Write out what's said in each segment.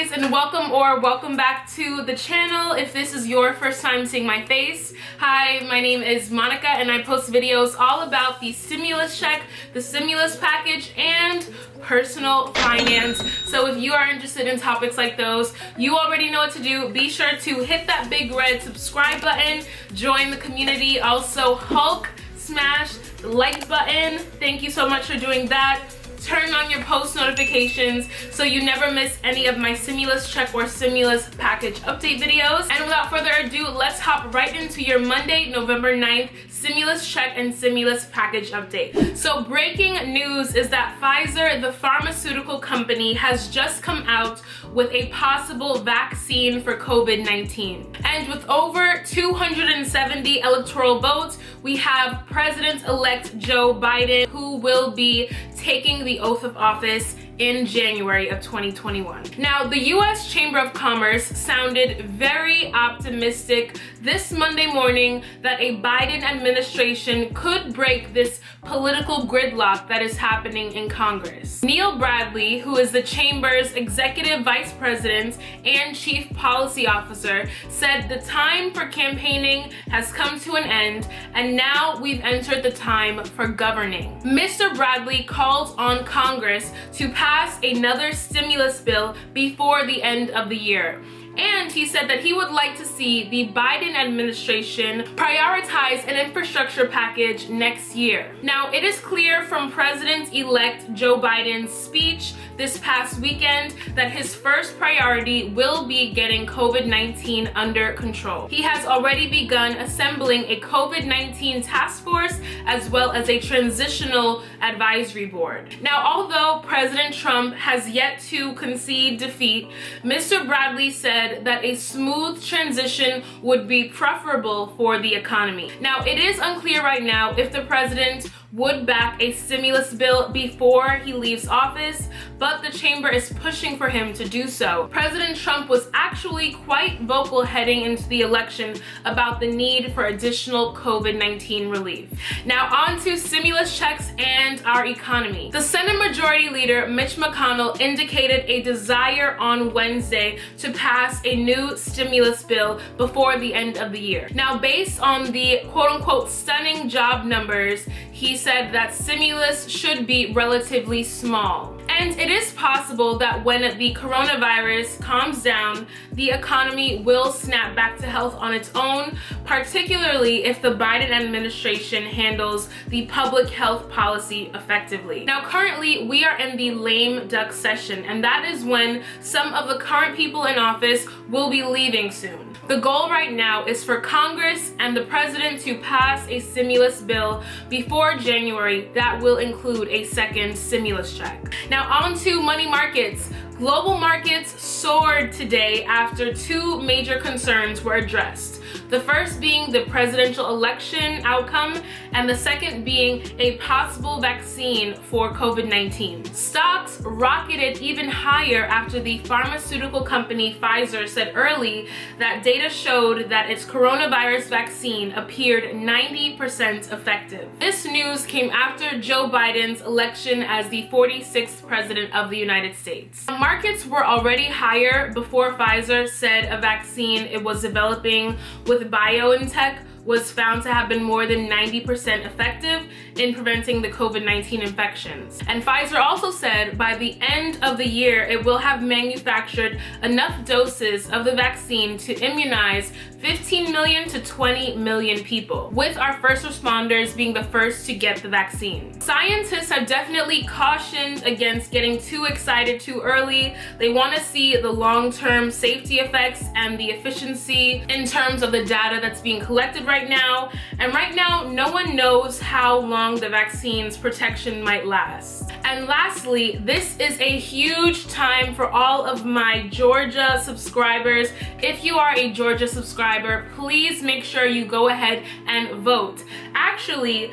guys, and welcome back to the channel if this is your first time seeing my face. Hi, my name is Monica and I post videos all about the stimulus check, the stimulus package, and personal finance. So if you are interested in topics like those, you already know what to do. Be sure to hit that big red subscribe button, join the community, also Hulk smash the like button. Thank you so much for doing that. Turn on your post notifications so you never miss any of my stimulus check or stimulus package update videos. And without further ado, let's hop right into your Monday, November 9th stimulus check and stimulus package update. So breaking news is that Pfizer, the pharmaceutical company, has just come out with a possible vaccine for COVID-19. And with over 270 electoral votes, we have President-elect Joe Biden, who will be taking the oath of office in January of 2021. Now, the U.S. Chamber of Commerce sounded very optimistic this Monday morning that a Biden administration could break this political gridlock that is happening in Congress. Neil Bradley, who is the Chamber's Executive Vice President and Chief Policy Officer, said the time for campaigning has come to an end and now we've entered the time for governing. Mr. Bradley called on Congress to pass another stimulus bill before the end of the year. And he said that he would like to see the Biden administration prioritize an infrastructure package next year. Now, it is clear from President-elect Joe Biden's speech this past weekend that his first priority will be getting COVID-19 under control. He has already begun assembling a COVID-19 task force as well as a transitional advisory board. Now, although President Trump has yet to concede defeat, Mr. Bradley said that a smooth transition would be preferable for the economy. Now, it is unclear right now if the president would back a stimulus bill before he leaves office, but the chamber is pushing for him to do so. President Trump was actually quite vocal heading into the election about the need for additional COVID-19 relief. Now, on to stimulus checks and our economy. The Senate Majority Leader Mitch McConnell indicated a desire on Wednesday to pass a new stimulus bill before the end of the year. Now, based on the quote-unquote stunning job numbers, he said that stimulus should be relatively small. And it is possible that when the coronavirus calms down, the economy will snap back to health on its own, particularly if the Biden administration handles the public health policy effectively. Now, currently, we are in the lame duck session, and that is when some of the current people in office will be leaving soon. The goal right now is for Congress and the president to pass a stimulus bill before January that will include a second stimulus check. Now, on to money markets. Global markets soared today after two major concerns were addressed. The first being the presidential election outcome, and the second being a possible vaccine for COVID-19. Stocks rocketed even higher after the pharmaceutical company Pfizer said early that data showed that its coronavirus vaccine appeared 90% effective. This news came after Joe Biden's election as the 46th president of the United States. Markets were already higher before Pfizer said a vaccine it was developing with BioNTech was found to have been more than 90% effective in preventing the COVID-19 infections. And Pfizer also said by the end of the year, it will have manufactured enough doses of the vaccine to immunize 15 million to 20 million people, with our first responders being the first to get the vaccine. Scientists have definitely cautioned against getting too excited too early. They want to see the long-term safety effects and the efficiency in terms of the data that's being collected right now. And right now, no one knows how long the vaccine's protection might last. And lastly, this is a huge time for all of my Georgia subscribers. If you are a Georgia subscriber, please make sure you go ahead and vote. Actually,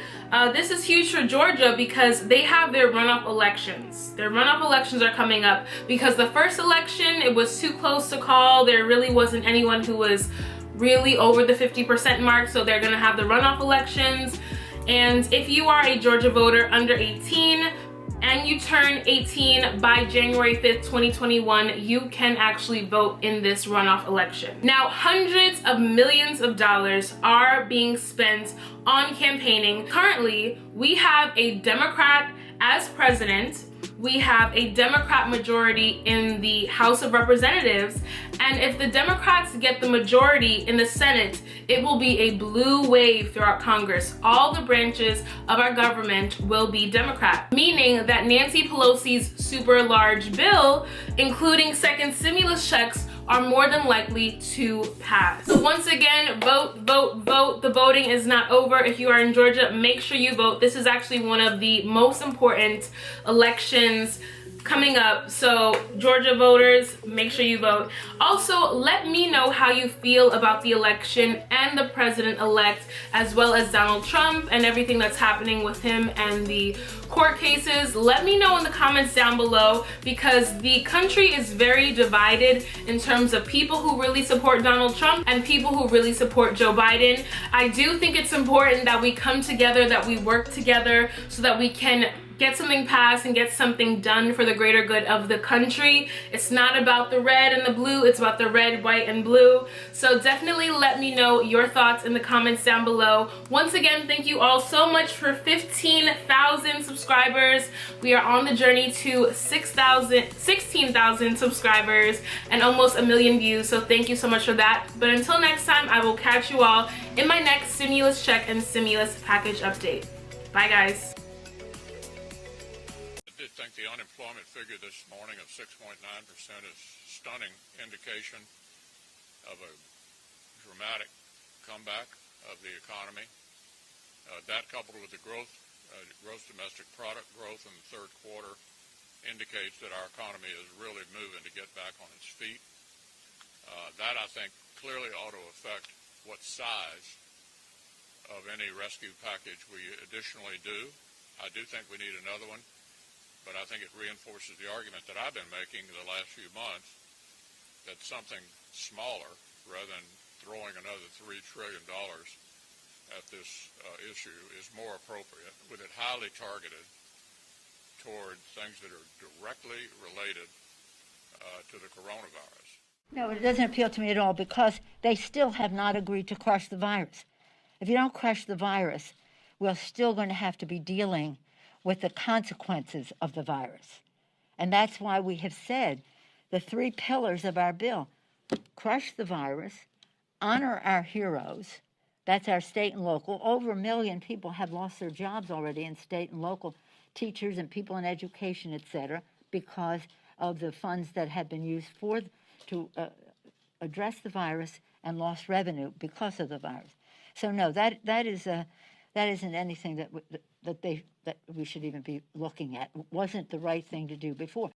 this is huge for Georgia because they have their runoff elections. Their runoff elections are coming up because the first election, it was too close to call. There really wasn't anyone who was really over the 50% mark, so they're gonna have the runoff elections. And if you are a Georgia voter under 18, and you turn 18 by January 5th, 2021, you can actually vote in this runoff election. Now, hundreds of millions of dollars are being spent on campaigning. Currently, we have a Democrat as president. We have a Democrat majority in the House of Representatives, and if the Democrats get the majority in the Senate, it will be a blue wave throughout Congress. All the branches of our government will be Democrat, meaning that Nancy Pelosi's super large bill, including second stimulus checks, are more than likely to pass. So once again, vote, vote, vote. The voting is not over. If you are in Georgia, make sure you vote. This is actually one of the most important elections coming up. So Georgia voters, make sure you vote. Also, let me know how you feel about the election and the president-elect, as well as Donald Trump and everything that's happening with him and the court cases. Let me know in the comments down below, because the country is very divided in terms of people who really support Donald Trump and people who really support Joe Biden. I do think it's important that we come together, that we work together so that we can get something passed and get something done for the greater good of the country. It's not about the red and the blue, it's about the red, white, and blue. So definitely let me know your thoughts in the comments down below. Once again, thank you all so much for 15,000 subscribers. We are on the journey to 16,000 subscribers and almost 1 million views. So thank you so much for that. But until next time, I will catch you all in my next stimulus check and stimulus package update. Bye, guys. I think the unemployment figure this morning of 6.9% is stunning indication of a dramatic comeback of the economy. That, coupled with the gross domestic product growth in the third quarter, indicates that our economy is really moving to get back on its feet. That, I think, clearly ought to affect what size of any rescue package we additionally do. I do think we need another one. But I think it reinforces the argument that I've been making the last few months that something smaller, rather than throwing another $3 trillion at this issue, is more appropriate, with it highly targeted toward things that are directly related to the coronavirus. No, it doesn't appeal to me at all, because they still have not agreed to crush the virus. If you don't crush the virus, we're still going to have to be dealing with the consequences of the virus. And that's why we have said the 3 pillars of our bill: crush the virus, honor our heroes, that's our state and local. Over 1 million people have lost their jobs already in state and local, teachers and people in education, etc., because of the funds that have been used to address the virus and lost revenue because of the virus. So no, that isn't anything that we should even be looking at. It wasn't the right thing to do before.